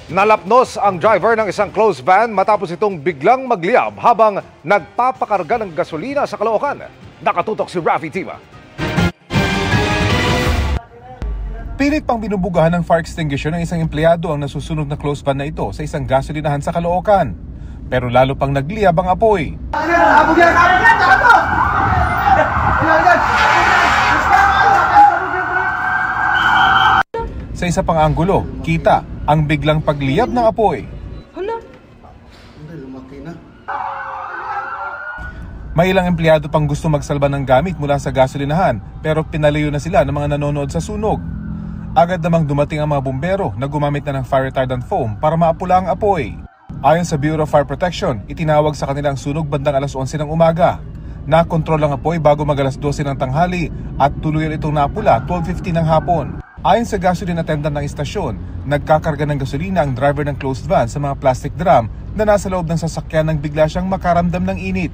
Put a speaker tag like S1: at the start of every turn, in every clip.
S1: Nalapnos ang driver ng isang closed van matapos itong biglang magliyab habang nagpapakarga ng gasolina sa Caloocan. Nakatutok si Rafi Tima.
S2: Pilit pang binubugahan ng fire extinguisher ng isang empleyado ang nasusunog na closed van na ito sa isang gasolinahan sa Caloocan. Pero lalo pang nagliyab ang apoy. Sa isa pang anggulo, kita ang biglang pagliyab ng apoy. May ilang empleyado pang gusto magsalba ng gamit mula sa gasolinahan pero pinalayo na sila ng mga nanonood sa sunog. Agad namang dumating ang mga bumbero na gumamit na ng fire retardant foam para maapula ang apoy. Ayon sa Bureau of Fire Protection, itinawag sa kanilang sunog bandang alas 11 ng umaga. Nakontrol ang apoy bago mag-alas 12 ng tanghali at tuluyan itong napula 12:50 ng hapon. Ayon sa gasoline attendant ng istasyon, nagkakarga ng gasolina ang driver ng closed van sa mga plastic drum na nasa loob ng sasakyan nang bigla siyang makaramdam ng init.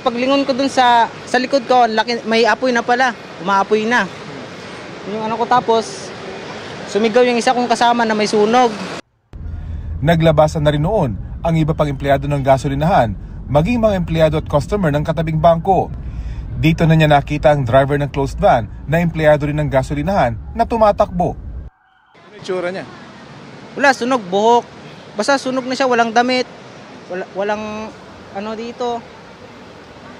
S3: Paglingon ko dun sa likod ko, may apoy na pala, umaapoy na. Yung ano ko tapos, sumigaw yung isa kong kasama na may sunog.
S2: Naglabasan na rin noon ang iba pang empleyado ng gasolinahan, maging mga empleyado at customer ng katabing bangko. Dito na niya nakita ang driver ng closed van na empleyado rin ng gasolinahan na tumatakbo. Ano yung tsura niya?
S3: Wala, sunog, buhok. Basta sunog na siya, walang damit, walang ano dito.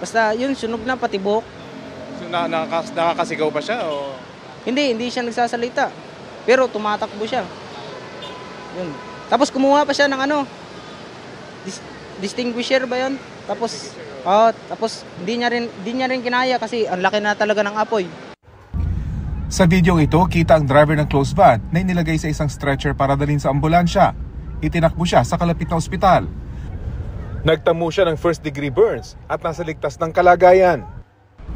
S3: Basta yun, sunog na pati buhok.
S2: So, nakakasigaw ba siya? O?
S3: Hindi siya nagsasalita. Pero tumatakbo siya. Yun. Tapos kumuha pa siya ng ano, distinguisher ba yun? Tapos hindi niya rin kinaya kasi ang laki na talaga ng apoy.
S2: Sa video ito, kita ang driver ng closed van na inilagay sa isang stretcher para dalhin sa ambulansya. Itinakbo siya sa kalapit na ospital. Nagtamo siya ng first-degree burns at nasa ligtas ng kalagayan.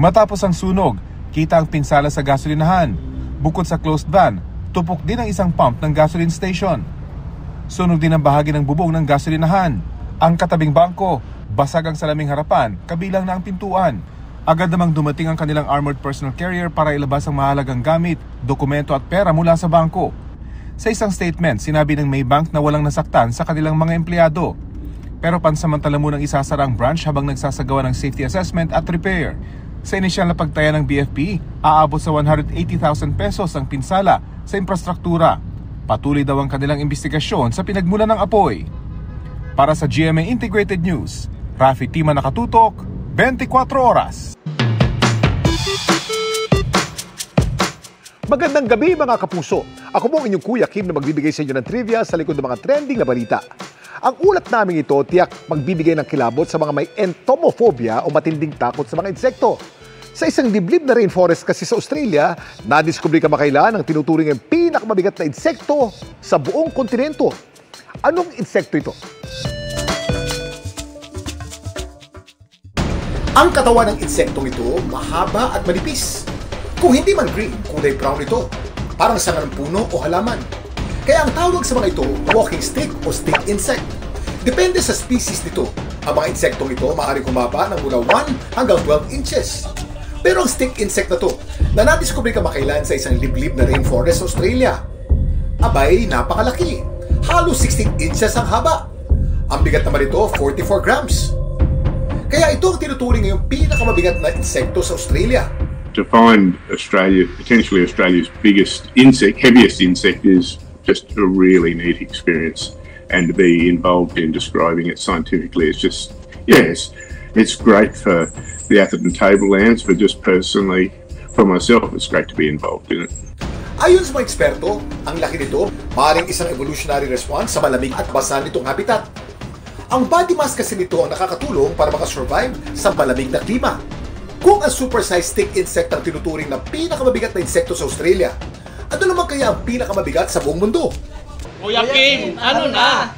S2: Matapos ang sunog, kita ang pinsala sa gasolinahan. Bukod sa closed van, tupok din ang isang pump ng gasoline station. Sunog din ang bahagi ng bubong ng gasolinahan. Ang katabing bangko, basag ang salaming harapan, kabilang na ang pintuan. Agad namang dumating ang kanilang armored personal carrier para ilabas ang mahalagang gamit, dokumento at pera mula sa bangko. Sa isang statement, sinabi ng Maybank na walang nasaktan sa kanilang mga empleyado. Pero pansamantala munang isasara ang branch habang nagsasagawa ng safety assessment at repair. Sa inisyal na pagtaya ng BFP, aabot sa 180,000 pesos ang pinsala sa infrastruktura. Patuloy daw ang kanilang investigasyon sa pinagmulan ng apoy. Para sa GMA Integrated News, Rafi Tima, nakatutok, 24 oras.
S1: Magandang gabi mga kapuso. Ako po ang inyong Kuya Kim na magbibigay sa inyo ng trivia sa likod ng mga trending na balita. Ang ulat namin ito tiyak magbibigay ng kilabot sa mga may entomophobia o matinding takot sa mga insekto. Sa isang liblib na rainforest kasi sa Australia, nadiskubre kamakailan ang tinuturing ang pinakamabigat na insekto sa buong kontinento. Anong insekto ito?
S4: Ang katawan ng insektong ito mahaba at manipis. Kung hindi man green, kulay brown ito. Parang sanga ng puno o halaman. Kaya ang tawag sa mga ito, walking stick o stick insect. Depende sa species nito. Ang mga insektong ito maaaring humaba ng mula 1 hanggang 12 inches. Pero ang stick insect na to, na nadiskubre kamakailan sa isang liblib na rainforest sa Australia, abay, napakalaki. Halos 16 inches ang haba. Ang bigat naman ito, 44 grams. Kaya ito ang tinuturing ngayong pinakamabigat na insekto sa Australia.
S5: To find Australia, potentially Australia's biggest insect, heaviest insect, is just a really neat experience. And to be involved in describing it scientifically, it's just, yes, it's great for the Atherton Tablelands, but just personally, for myself, it's great to be involved in it.
S4: Ayon sa mga eksperto, ang laki nito maaaring isang evolutionary response sa malamig at basa nitong habitat. Ang body mass kasi nito ang nakakatulong para makasurvive sa malamig na klima. Kung ang supersized stick insect ang tinuturing na pinakamabigat na insekto sa Australia, ano naman kaya ang pinakamabigat sa buong mundo?
S6: Kuya Kim, ano na?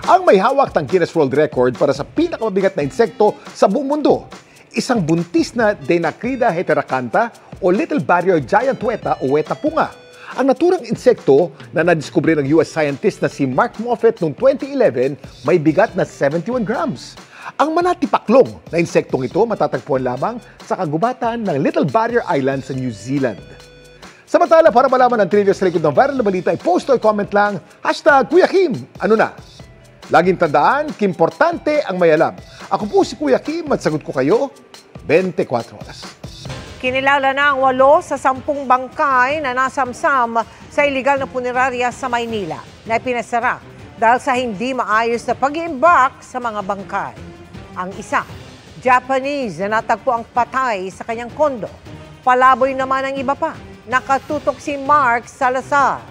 S1: Ang may hawak ng Guinness World Record para sa pinakamabigat na insekto sa buong mundo, isang buntis na Denacrida heteracantha o Little Barrier Giant Weta o Weta punga. Ang naturang insekto na nadiskubre ng US scientist na si Mark Moffett noong 2011 may bigat na 71 grams. Ang manatipaklong na insektong ito matatagpuan lamang sa kagubatan ng Little Barrier Island sa New Zealand. Samantala, para malaman ang trivia sa likod ng viral na balita, i-post o i-comment lang, #Kuya Kim, ano na? Laging tandaan, kimportante ang may alam. Ako po si Kuya Kim at sagot ko kayo, 24 oras.
S7: Kinilala na ang 8 sa 10 bangkay na nasamsam sa iligal na punerarya sa Maynila na pinasara dahil sa hindi maayos na pag-iimbak sa mga bangkay. Ang isa, Japanese na natagpo ang patay sa kanyang kondo. Palaboy naman ang iba pa. Nakatutok si Mark Salazar.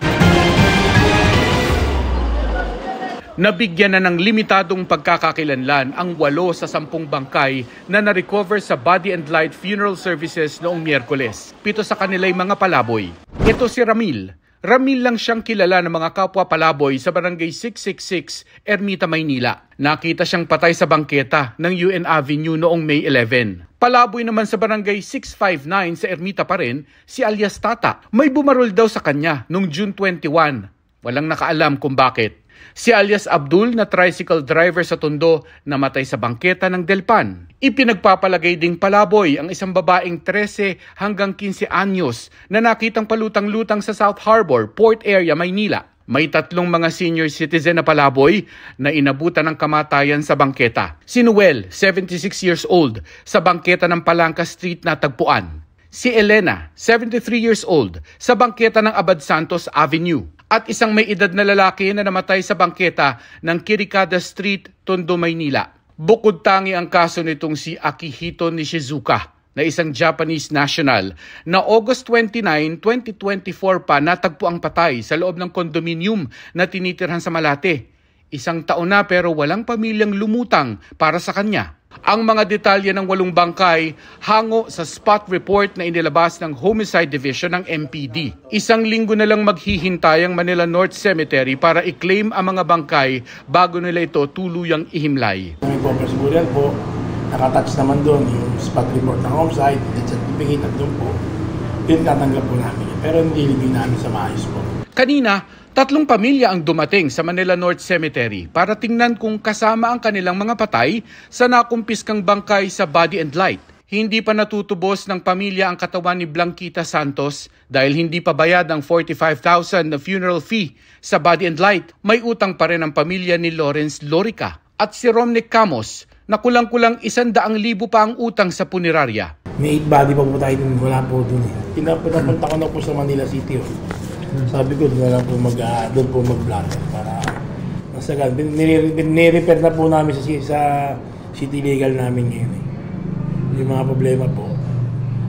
S8: Nabigyan na ng limitadong pagkakakilanlan ang 8 sa 10 bangkay na na-recover sa Body and Light Funeral Services noong Miyerkules. 7 sa kanila'y mga palaboy. Ito si Ramil. Ramil lang siyang kilala ng mga kapwa palaboy sa Barangay 666, Ermita, Maynila. Nakita siyang patay sa bangketa ng UN Avenue noong May 11. Palaboy naman sa Barangay 659 sa Ermita pa rin, si alias Tata. May bumarol daw sa kanya noong June 21. Walang nakaalam kung bakit. Si alias Abdul na tricycle driver sa Tondo namatay sa bangketa ng Delpan. Ipinagpapalagay ding palaboy ang isang babaeng 13 hanggang 15 anyos na nakitang palutang-lutang sa South Harbor, Port Area, Maynila. May 3 mga senior citizen na palaboy na inabutan ng kamatayan sa bangketa. Si Noel, 76 years old, sa bangketa ng Palangka Street na tagpuan. Si Elena, 73 years old, sa bangketa ng Abad Santos Avenue. At isang may edad na lalaki na namatay sa bangketa ng Kirikada Street, Tondo, Maynila. Bukod tangi ang kaso nitong si Akihito Nishizuka, na isang Japanese national, na August 29, 2024 pa natagpo ang patay sa loob ng kondominium na tinitirhan sa Malate. 1 taon na pero walang pamilyang lumutang para sa kanya. Ang mga detalye ng 8 bangkay hango sa spot report na inilabas ng Homicide Division ng MPD. 1 linggo na lang maghihintay ang Manila North Cemetery para i-claim ang mga bangkay bago nila ito tuluyang ihimlay.
S9: May corpus burial po, nakatouch naman doon yung spot report ng homicide, death certificate at doon po, yun tatanggap po namin. Pero hindi libing namin sa maayos po.
S8: Kanina, 3 pamilya ang dumating sa Manila North Cemetery para tingnan kung kasama ang kanilang mga patay sa nakumpiskang bangkay sa Body and Light. Hindi pa natutubos ng pamilya ang katawan ni Blanquita Santos dahil hindi pa bayad ang 45,000 na funeral fee sa Body and Light. May utang pa rin ang pamilya ni Lawrence Lorica at si Romnick Camos na kulang-kulang 100,000 pa ang utang sa punerarya.
S9: May 8 body pa po tayo dun, wala po dun eh. Pinapunta ko na po sa Manila City. Sabi ko, doon po mag-blatter para masagal. Nire-repair na po namin sa city legal namin ngayon eh. Yung mga problema po.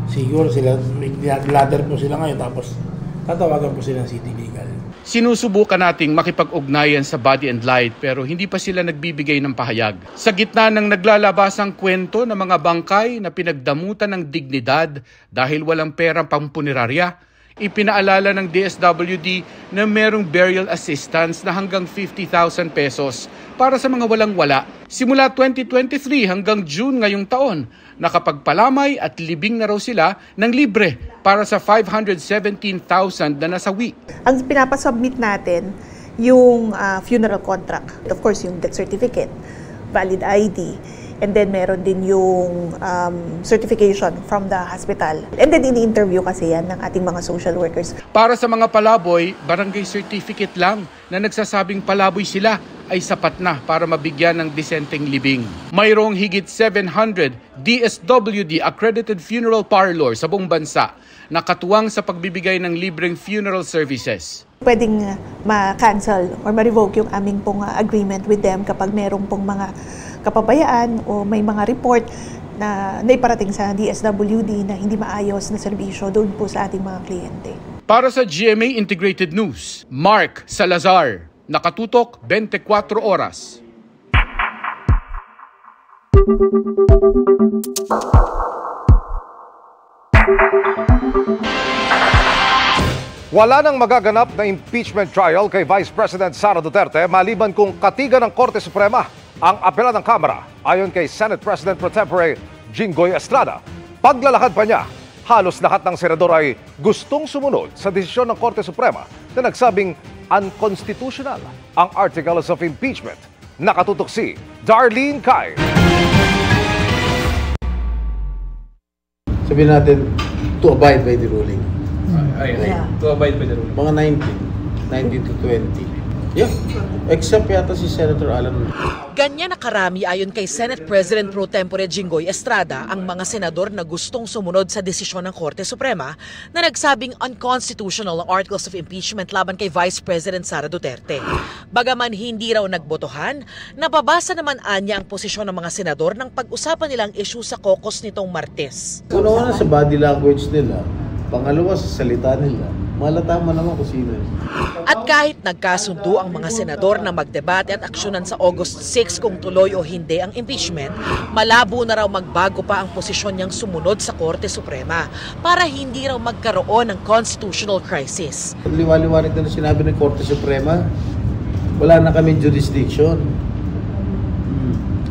S9: Siguro sila, may blatter po sila ngayon tapos tatawagan po sila ng city legal.
S8: Sinusubukan nating makipag-ugnayan sa Body and Light pero hindi pa sila nagbibigay ng pahayag. Sa gitna ng naglalabasang kwento ng mga bangkay na pinagdamutan ng dignidad dahil walang perang pampunerarya, ipinaalala ng DSWD na merong burial assistance na hanggang 50,000 pesos para sa mga walang-wala. Simula 2023 hanggang June ngayong taon, nakapagpalamay at libing na raw sila ng libre para sa 517,000 na nasawi.
S10: Ang pinapasubmit natin, yung funeral contract, of course yung death certificate, valid ID, and then meron din yung certification from the hospital. And then ini-interview kasi yan ng ating mga social workers.
S8: Para sa mga palaboy, barangay certificate lang na nagsasabing palaboy sila ay sapat na para mabigyan ng disenteng libing. Mayroong higit 700 DSWD accredited funeral parlor sa buong bansa na katuwang sa pagbibigay ng libreng funeral services.
S10: Pwedeng ma-cancel or ma-revoke yung aming pong agreement with them kapag merong pong mga kapabayaan o may mga report na naiparating sa DSWD na hindi maayos na serbisyo doon po sa ating mga kliyente.
S8: Para sa GMA Integrated News, Mark Salazar, nakatutok 24 oras.
S1: Wala nang magaganap na impeachment trial kay Vice President Sara Duterte maliban kung katigan ng Korte Suprema ang apela ng Kamara. Ayon kay Senate President Pro Tempore Jinggoy Estrada, paglalakad pa niya, halos lahat ng senador ay gustong sumunod sa desisyon ng Korte Suprema na nagsabing unconstitutional ang Articles of Impeachment. Nakatutok si Darlene Kai.
S11: Sabihin natin, to abide by the ruling. To abide by the rule. Mga 19 to 20. Yeah, except yata si Senator Alan.
S12: Ganyan na karami ayon kay Senate President Pro Tempore Jinggoy Estrada ang mga senador na gustong sumunod sa desisyon ng Korte Suprema na nagsabing unconstitutional ang articles of impeachment laban kay Vice President Sara Duterte. Bagaman hindi raw nagbotohan, nababasa naman anya ang posisyon ng mga senador nang pag-usapan nilang issue sa caucus nitong Martes.
S11: Una sa body language nila, pangalawa sa salita nila. Malatama naman kung sino.
S12: At kahit nagkasundo ang mga senador na magdebate at aksyonan sa August 6 kung tuloy o hindi ang impeachment, malabo na raw magbago pa ang posisyon niyang sumunod sa Korte Suprema para hindi raw magkaroon ng constitutional crisis.
S11: Liwaliwanag na sinabi ng Korte Suprema, wala na kaming jurisdiction.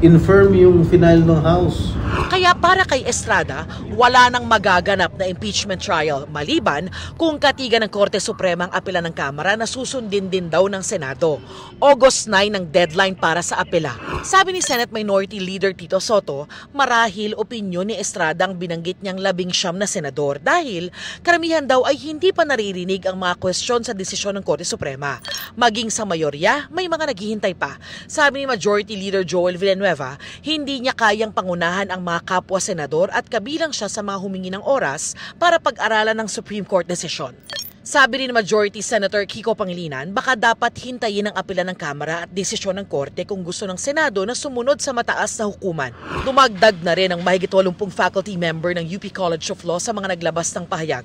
S11: Infirm yung final ng House.
S12: Kaya para kay Estrada, wala nang magaganap na impeachment trial maliban kung katigan ng Korte Suprema ang apela ng Kamara na susundin din daw ng Senado. August 9 ang deadline para sa apela. Sabi ni Senate Minority Leader Tito Soto, marahil opinyon ni Estrada ang binanggit niyang 19 na senador dahil karamihan daw ay hindi pa naririnig ang mga kwestiyon sa desisyon ng Korte Suprema. Maging sa mayorya, may mga naghihintay pa. Sabi ni Majority Leader Joel Villanueva, hindi niya kayang pangunahan ang mga kapwa senador at kabilang siya sa mga humingi ng oras para pag-aralan ng Supreme Court desisyon. Sabi rin ni Majority Senator Kiko Pangilinan, baka dapat hintayin ang apela ng Kamara at desisyon ng Korte kung gusto ng Senado na sumunod sa mataas na hukuman. Dumagdag na rin ang mahigit 80 faculty member ng UP College of Law sa mga naglabas ng pahayag.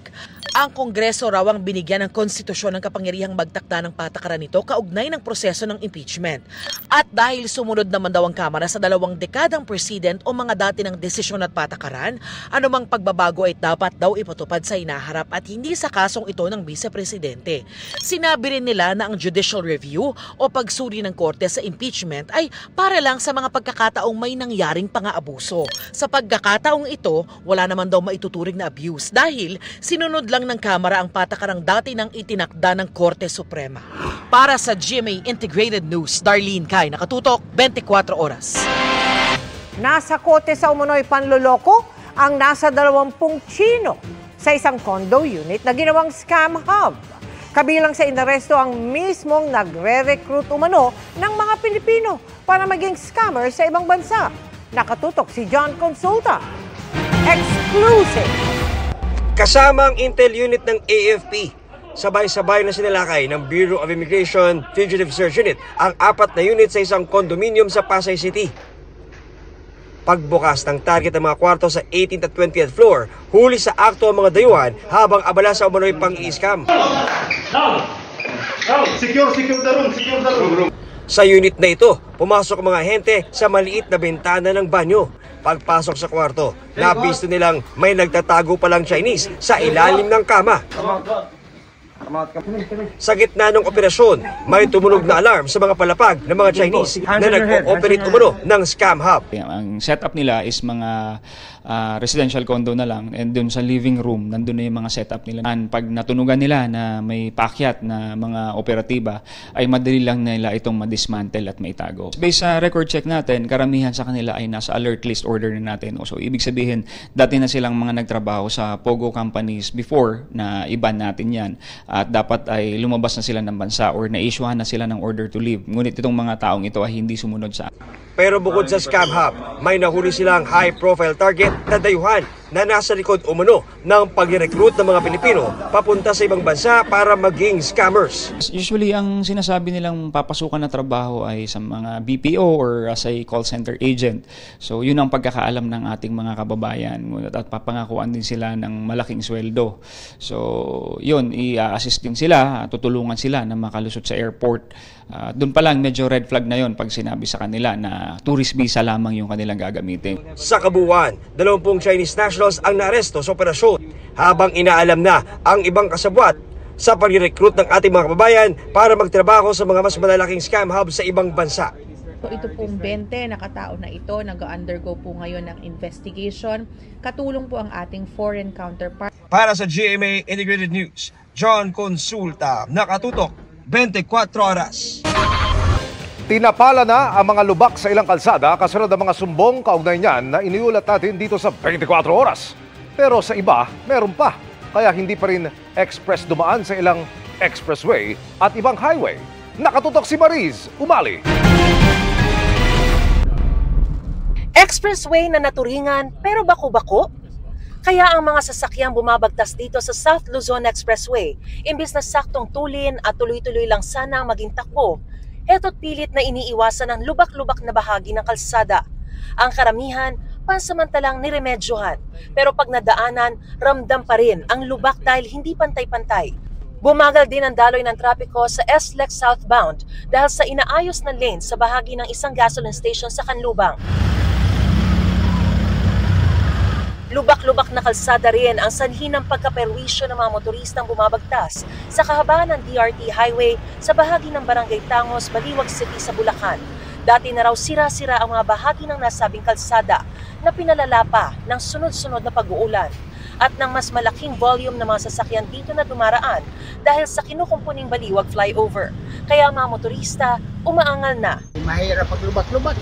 S12: Ang Kongreso raw ang binigyan ng konstitusyon ng kapangyarihang magtakda ng patakaran nito kaugnay ng proseso ng impeachment. At dahil sumunod naman daw ang Kamara sa 2 dekadang president o mga dati ng desisyon at patakaran, anumang pagbabago ay dapat daw ipatupad sa hinaharap at hindi sa kasong ito ng Vice-Presidente. Sinabi rin nila na ang judicial review o pagsuri ng Korte sa impeachment ay para lang sa mga pagkakataong may nangyaring pang-aabuso. Sa pagkakataong ito, wala naman daw maituturing na abuse dahil sinunod lang ng Kamara ang patakarang dati ng itinakda ng Korte Suprema. Para sa GMA Integrated News, Darlene Kai, nakatutok 24 oras.
S7: Nasa kote sa umunoy panloloko ang nasa 20 Chino sa isang condo unit na ginawang scam hub. Kabilang sa inaresto ang mismong nagre-recruit umano ng mga Pilipino para maging scammer sa ibang bansa. Nakatutok si John Consulta. Exclusive!
S13: Kasama ang intel unit ng AFP, sabay-sabay na sinalakay ng Bureau of Immigration Fugitive Search Unit ang 4 na unit sa isang condominium sa Pasay City. Pagbukas ng target ng mga kwarto sa 18th at 20th floor, huli sa akto ang mga dayuhan habang abala sa umano'y pang-i-scam. Secure the room. Sa unit na ito, pumasok ang mga ahente sa maliit na bintana ng banyo. Pagpasok sa kwarto, nabisto nilang may nagtatago palang Chinese sa ilalim ng kama. Sa gitna ng operasyon, may tumunog na alarm sa mga palapag ng mga Chinese na nag-ooperate umano ng scam hub.
S14: Ang setup nila is mga residential condo na lang, and dun sa living room, nandun na yung mga setup nila. And pag natunugan nila na may paakyat na mga operatiba, ay madali lang nila itong madismantle at maitago. Based sa record check natin, karamihan sa kanila ay nasa alert list order na natin. So ibig sabihin, dati na silang mga nagtrabaho sa POGO companies before na iban natin yan. At dapat ay lumabas na sila ng bansa or na-issuehan na sila ng order to leave. Ngunit itong mga taong ito ay hindi sumunod sa.
S13: Pero bukod sa scam hub, may nahuli silang high-profile target na dayuhan na nasa likod umano ng pag-recruit ng mga Pilipino papunta sa ibang bansa para maging scammers.
S14: Usually, ang sinasabi nilang papasukan na trabaho ay sa mga BPO or as a call center agent. So, yun ang pagkakaalam ng ating mga kababayan at papangakuan din sila ng malaking sweldo. So, yun, i-assist din sila, tutulungan sila na makalusot sa airport. Doon pa lang medyo red flag na yun pag sinabi sa kanila na tourist visa lamang yung kanilang gagamitin.
S13: Sa kabuuan, 20 Chinese nationals ang naaresto sa operasyon habang inaalam na ang ibang kasabwat sa pag-recruit ng ating mga kababayan para magtrabaho sa mga mas malalaking scam hub sa ibang bansa.
S15: So ito pong 20 na katao na ito nag-undergo po ngayon ng investigation. Katulong po ang ating foreign counterpart.
S13: Para sa GMA Integrated News, John Consulta, nakatutok 24 oras.
S1: Tinapala na ang mga lubak sa ilang kalsada kasunod ng mga sumbong kaugnay niyan na iniulat natin dito sa 24 oras. Pero sa iba, meron pa. kaya hindi pa rin express dumaan sa ilang expressway at ibang highway. Nakatutok si Mariz Umali.
S16: Expressway na naturingan pero bako-bako? Kaya ang mga sasakyang bumabagtas dito sa South Luzon Expressway, imbis na saktong tulin at tuloy-tuloy lang sana ang maging takbo, eto't pilit na iniiwasan ang lubak-lubak na bahagi ng kalsada. Ang karamihan, pansamantalang niremedyohan, pero pag nadaanan, ramdam pa rin ang lubak dahil hindi pantay-pantay. Bumagal din ang daloy ng trapiko sa SLEX southbound dahil sa inaayos na lane sa bahagi ng isang gasoline station sa Canlubang. Lubak-lubak na kalsada rin ang sanhi ng pagkaperwisyo ng mga motoristang bumabagtas sa kahabaan ng DRT Highway sa bahagi ng Barangay Tangos, Baliwag City sa Bulacan. Dati na raw sira-sira ang mga bahagi ng nasabing kalsada na pinalala pa ng sunod-sunod na pag-uulan at ng mas malaking volume ng mga sasakyan dito na dumaraan dahil sa kinukumpuning Baliwag flyover. Kaya mga motorista umaangal na.
S17: Mahirap pag lubak-lubak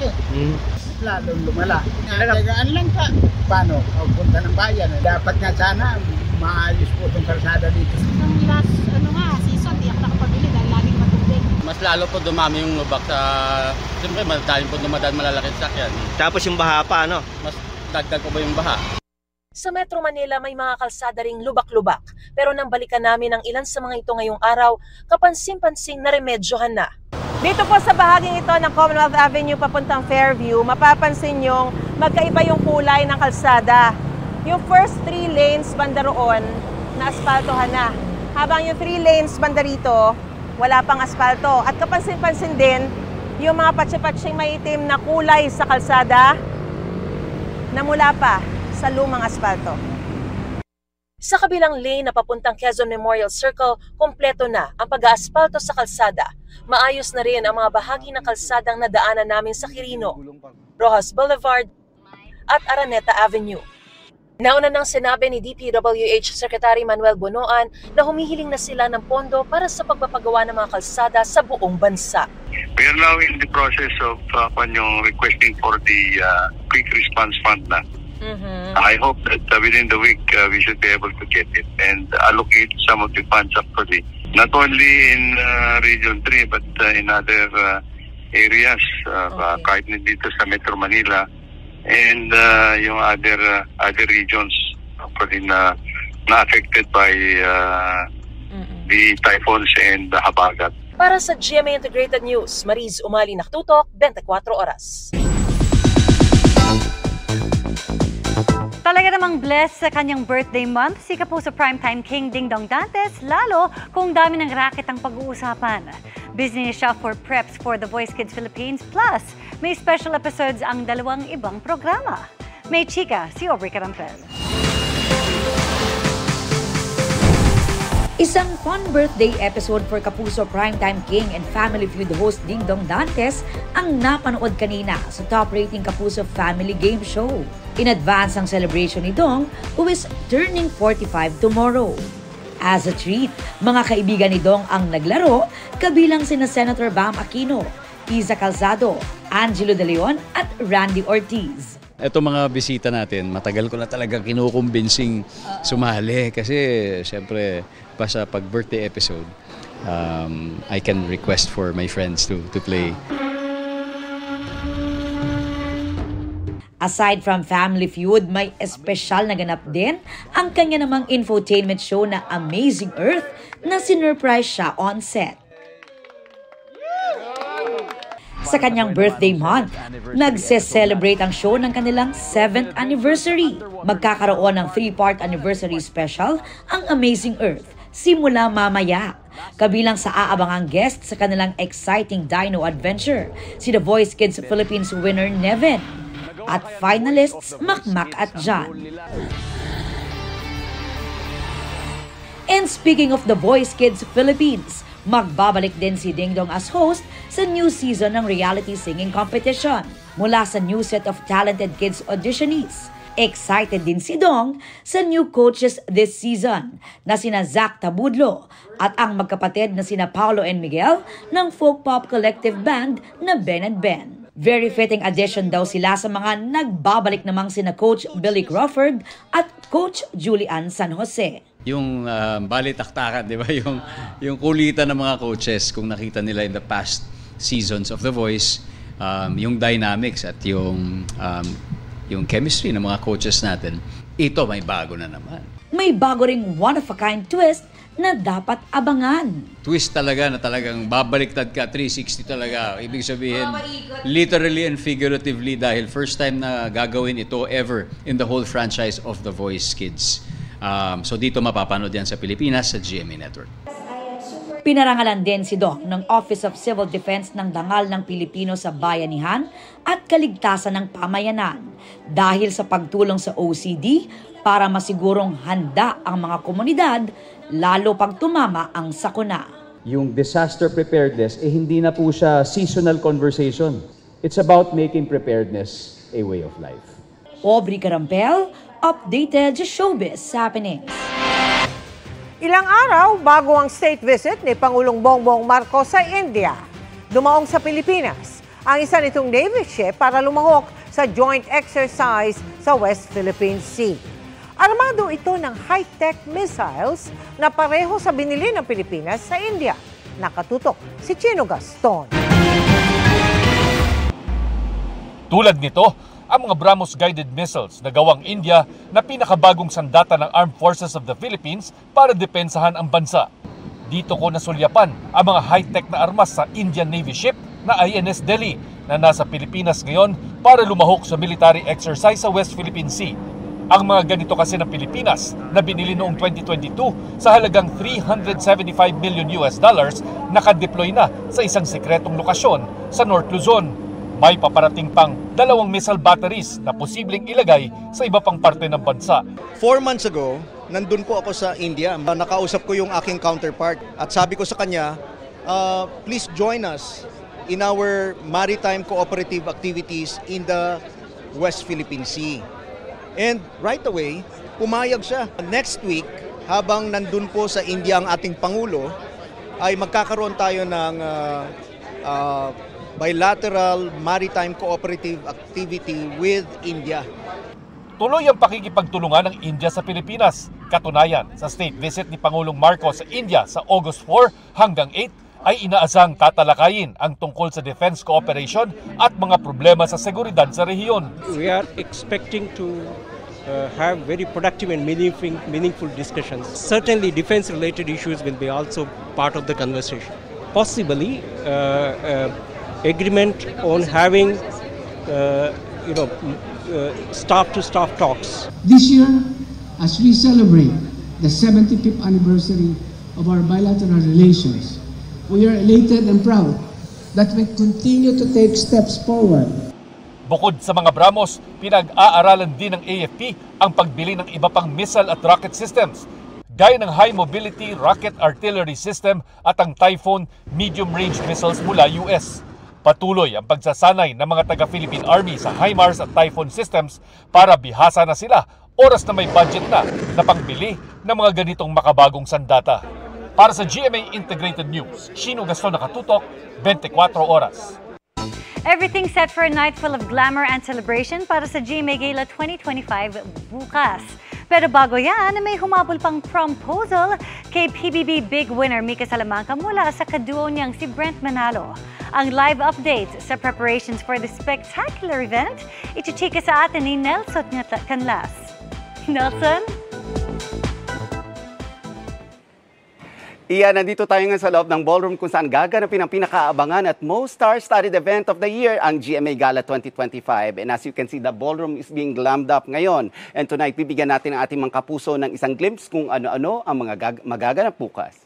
S17: lalong lumala. Nagagaan lang ka. Paano? Punta ng bayan. Dapat nga sana maayos po itong kalsada dito.
S18: Nung last season, di ako nakapabili dahil laging matubig.
S6: Mas lalo po dumami yung lubak sa... Siyempre, madaling po dumadaan malalaking sakyan.
S13: Tapos yung baha pa, ano?
S6: Mas dagdag po ba yung baha?
S16: Sa Metro Manila may mga kalsada ring lubak-lubak. Pero nang balikan namin ang ilan sa mga ito ngayong araw, kapansin-pansing na remedyohan na.
S7: Dito po sa bahaging ito ng Commonwealth Avenue papuntang Fairview, mapapansin nyong magkaiba yung kulay ng kalsada. Yung first 3 lanes banda roon, na aspaltohan na. Habang yung 3 lanes banda rito, wala pang aspalto. At kapansin-pansin din, yung mga patsi-patsing maitim na kulay sa kalsada, na mula pa sa lumang aspalto.
S16: Sa kabilang lane na papuntang Quezon Memorial Circle, kompleto na ang pag-aaspalto sa kalsada. Maayos na rin ang mga bahagi ng kalsadang nadaanan namin sa Quirino, Rojas Boulevard at Araneta Avenue. Nauna nang sinabi ni DPWH Secretary Manuel Bonoan na humihiling na sila ng pondo para sa pagpapagawa ng mga kalsada sa buong bansa.
S19: We are now in the process of requesting for the quick response fund na. I hope that within the week we should be able to get it and allocate some of the funds actually. Not only in Region 3 but in other areas, kahit dito sa Metro Manila and yung other regions actually na affected by the typhoons and the habagat.
S16: Para sa GMA Integrated News, Mariz Umali, Nakatutok, 24 Oras.
S20: Talaga namang blessed sa kanyang birthday month si Kapuso Primetime King Ding Dong Dantes, lalo kung dami ng racket ang pag-uusapan. Busy siya for preps for The Voice Kids Philippines, plus may special episodes ang 2 ibang programa. May chika si Aubrey Carampel.
S21: Isang fun birthday episode for Kapuso Primetime King and Family Feud host Ding Dong Dantes ang napanood kanina sa top-rating Kapuso Family Game Show. In advance ang celebration ni Dong, who is turning 45 tomorrow. As a treat, mga kaibigan ni Dong ang naglaro, kabilang sina Senator Bam Aquino, Iza Calzado, Angelo De Leon at Randy Ortiz.
S22: Ito mga bisita natin, matagal ko na talaga kinukumbinsing sumali kasi siyempre pa sa pag-birthday episode, I can request for my friends to play.
S21: Aside from Family Feud, may espesyal na ganap din ang kanya namang infotainment show na Amazing Earth na sinurprise siya on set. Sa kanyang birthday month, nagse-celebrate ang show ng kanilang 7th anniversary. Magkakaroon ng 3-part anniversary special ang Amazing Earth simula mamaya. Kabilang sa aabangang guest sa kanilang exciting dino adventure, si The Voice Kids Philippines winner Nevin at finalists Makmak at John. And speaking of The Voice Kids Philippines, magbabalik din si Ding Dong as host sa new season ng reality singing competition. Mula sa new set of talented kids auditionees, excited din si Dong sa new coaches this season na sina Zach Tabudlo at ang magkapatid na sina Paolo and Miguel ng folk pop collective band na Ben and Ben. Very fitting addition daw sila sa mga nagbabalik namang sina Coach Billy Crawford at Coach Julian San Jose.
S22: yung balitaktakan, di ba? Yung kulitan ng mga coaches kung nakita nila in the past seasons of The Voice, yung dynamics at yung chemistry ng mga coaches natin, ito may bago na naman.
S21: May bago ring one-of-a-kind twist na dapat abangan.
S22: Twist talaga na talagang babaliktad ka, 360 talaga. Ibig sabihin, literally and figuratively, dahil first time na gagawin ito ever in the whole franchise of The Voice Kids. So dito mapapanood yan sa Pilipinas sa GMA Network.
S21: Pinarangalan din si Doc ng Office of Civil Defense ng Dangal ng Pilipino sa Bayanihan at Kaligtasan ng Pamayanan dahil sa pagtulong sa OCD para masigurong handa ang mga komunidad lalo pag tumama ang sakuna.
S2: Yung disaster preparedness, hindi na po siya seasonal conversation. It's about making preparedness a way of life.
S21: Aubrey Carampel, updated sa Showbiz Happenings.
S7: Ilang araw bago ang state visit ni Pangulong Bongbong Marcos sa India, dumaong sa Pilipinas ang isa nitong Navy ship para lumahok sa joint exercise sa West Philippine Sea. Armado ito ng high-tech missiles na pareho sa binili ng Pilipinas sa India. Nakatutok si Chino Gaston.
S3: Tulad nito, ang mga BrahMos guided missiles na gawang India na pinakabagong sandata ng Armed Forces of the Philippines para depensahan ang bansa. Dito ko nasulyapan ang mga high-tech na armas sa Indian Navy ship na INS Delhi na nasa Pilipinas ngayon para lumahok sa military exercise sa West Philippine Sea. Ang mga ganito kasi ng Pilipinas na binili noong 2022 sa halagang $375 million nakadeploy na sa isang sekretong lokasyon sa North Luzon. May paparating pang 2 missile batteries na posibleng ilagay sa iba pang parte ng bansa.
S23: 4 months ago, nandun po ako sa India. Nakausap ko yung aking counterpart at sabi ko sa kanya, please join us in our maritime cooperative activities in the West Philippine Sea. And right away, pumayag siya. Next week, habang nandun po sa India ang ating Pangulo, ay magkakaroon tayo ng bilateral maritime cooperative activity with India.
S3: Tuloy ang pakikipagtulungan ng India sa Pilipinas. Katunayan, sa state visit ni Pangulong Marcos sa India sa August 4 hanggang 8 ay inaasang tatalakayin ang tungkol sa defense cooperation at mga problema sa seguridad sa rehiyon.
S24: We are expecting to have very productive and meaningful discussions. Certainly defense-related issues will be also part of the conversation. Possibly, agreement on having, staff-to-staff talks.
S25: This year, as we celebrate the 75th anniversary of our bilateral relations, we are elated and proud that we continue to take steps forward.
S3: Bukod sa mga BrahMos, pinag-aaralan din ng AFP ang pagbili ng iba pang missile at rocket systems, gaya ng High Mobility Rocket Artillery System at ang Typhoon medium-range missiles mula US. Patuloy ang pagsasanay ng mga taga-Philippine Army sa HIMARS at Typhoon systems para bihasa na sila oras na may budget na pangbili ng mga ganitong makabagong sandata. Para sa GMA Integrated News, Chino Gaston, nakatutok, 24 oras.
S20: Everything set for a night full of glamour and celebration para sa GMA Gala 2025 bukas. Pero bago yan, may humabol pang proposal kay PBB Big Winner Mika Salamanca mula sa kaduo niyang si Brent Manalo. Ang live update sa preparations for the spectacular event, ichichika sa atin ni Nelson Canlas. Nelson?
S26: Iyan, nandito tayo nga sa loob ng ballroom kung saan gaganapin ang pinakaabangan at most star-studded event of the year, ang GMA Gala 2025. And as you can see, the ballroom is being glammed up ngayon. And tonight, bibigyan natin ang ating mga kapuso ng isang glimpse kung ano-ano ang mga magaganap bukas.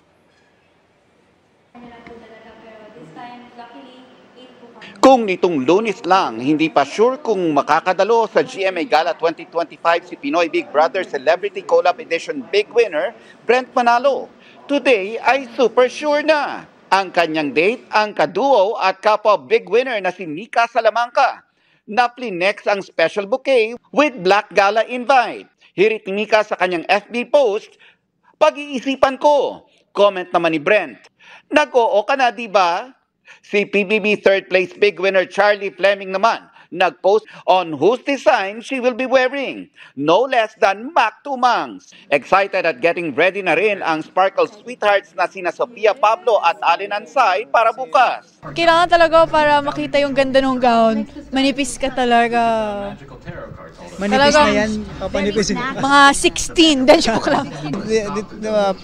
S26: Kung nitong Lunes lang, hindi pa sure kung makakadalo sa GMA Gala 2025 si Pinoy Big Brother Celebrity Collab Edition Big Winner, Brent Manalo. Today ay super sure na ang kanyang date, ang kaduo at kapwa Big Winner na si Mika Salamanca. Naplinex ang special bouquet with Black Gala invite. Hirit ni Mika sa kanyang FB post, "Pag-iisipan ko." Comment naman ni Brent, "Nag-oo ka na, di ba?" Si PBB third place Big Winner Charlie Fleming naman, nag-post on whose design she will be wearing. No less than Mac Tumangs. Excited at getting ready na rin ang Sparkle Sweethearts na sina Sofia Pablo at Allen Ansay para bukas.
S4: Kailangan talaga para makita yung ganda ng gown. Manipis ka talaga.
S5: Manipis na yan? Papanipis.
S4: Mga 16, then joke lang.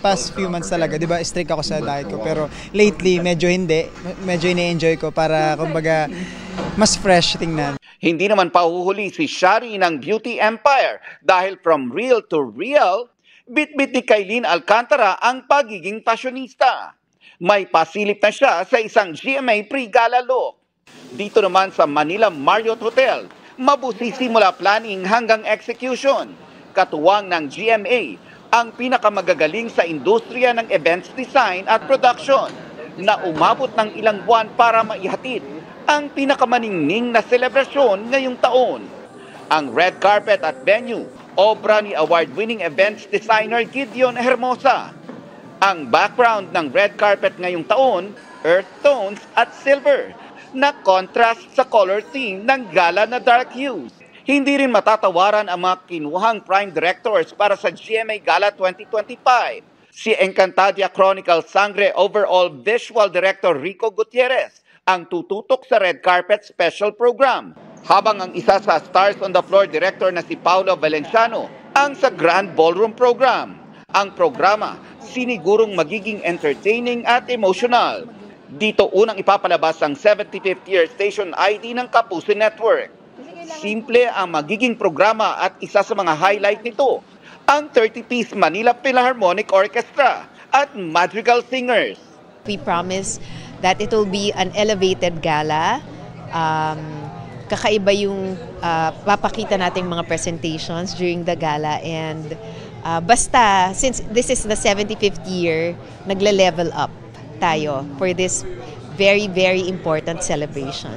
S5: Past few months talaga, di ba, strict ako sa diet ko. Pero lately, medyo hindi. Medyo ine-enjoy ko para, kumbaga, mas fresh tingnan.
S26: Hindi naman pahuhuli si Shari ng Beauty Empire dahil from real to real, bit-bit ni Kailin Alcantara ang pagiging fashionista. May pasilip na siya sa isang GMA pre-gala look. Dito naman sa Manila Marriott Hotel, mabusisi mula planning hanggang execution. Katuwang ng GMA, ang pinakamagagaling sa industriya ng events design at production na umabot ng ilang buwan para maihatid ang pinakamaningning na selebrasyon ngayong taon. Ang red carpet at venue, obra ni award-winning events designer Gideon Hermosa. Ang background ng red carpet ngayong taon, earth tones at silver, na contrast sa color theme ng gala na dark hues. Hindi rin matatawaran ang mga kinuhang prime directors para sa GMA Gala 2025. Si Encantadia Chronicle Sangre Overall Visual Director Rico Gutierrez ang tututok sa red carpet special program. Habang ang isa sa Stars on the Floor director na si Paolo Valenciano ang sa Grand Ballroom program. Ang programa sinigurong magiging entertaining at emotional. Dito unang ipapalabas ang 75th year station ID ng Kapuso Network. Simple ang magiging programa at isa sa mga highlight nito, ang 30-piece Manila Philharmonic Orchestra at Madrigal Singers.
S8: We promise that it will be an elevated gala. Kakaiba yung papakita nating mga presentations during the gala, and basta since this is the 75th year, nagle-level up tayo for this very, very important celebration.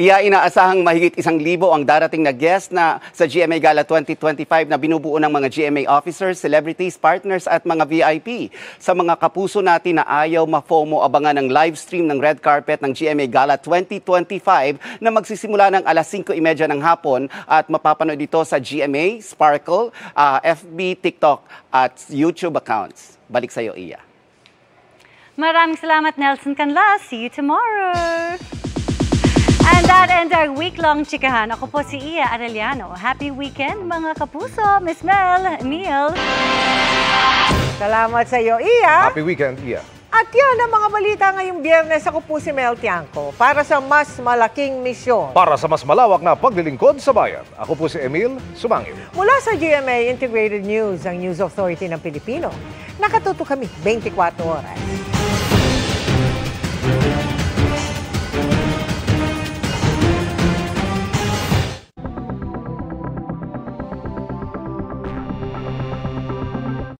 S9: Inaasahang mahigit 1,000 ang darating na guest na sa GMA Gala 2025 na binubuo ng mga GMA officers, celebrities, partners at mga VIP. Sa mga kapuso natin na ayaw ma-FOMO, abangan ang live stream ng red carpet ng GMA Gala 2025 na magsisimula ng alas 5:30 ng hapon at mapapanood ito sa GMA, Sparkle, FB, TikTok at YouTube accounts. Balik sa iyo, Iya.
S20: Maraming salamat, Nelson Canlas. See you tomorrow. And that ends our week-long chikahan. Ako po si Iya Arellano. Happy weekend, mga kapuso. Miss Mel, Emil.
S7: Salamat sa iyo, Iya.
S1: Happy weekend, Iya.
S7: At yan ang mga balita ngayong Biyernes. Ako po si Mel Tiangco para sa mas malaking misyon.
S1: Para sa mas malawak na paglilingkod sa bayan, ako po si Emil Sumangil.
S7: Mula sa GMA Integrated News, ang News Authority ng Pilipino. Nakatuto kami 24 oras.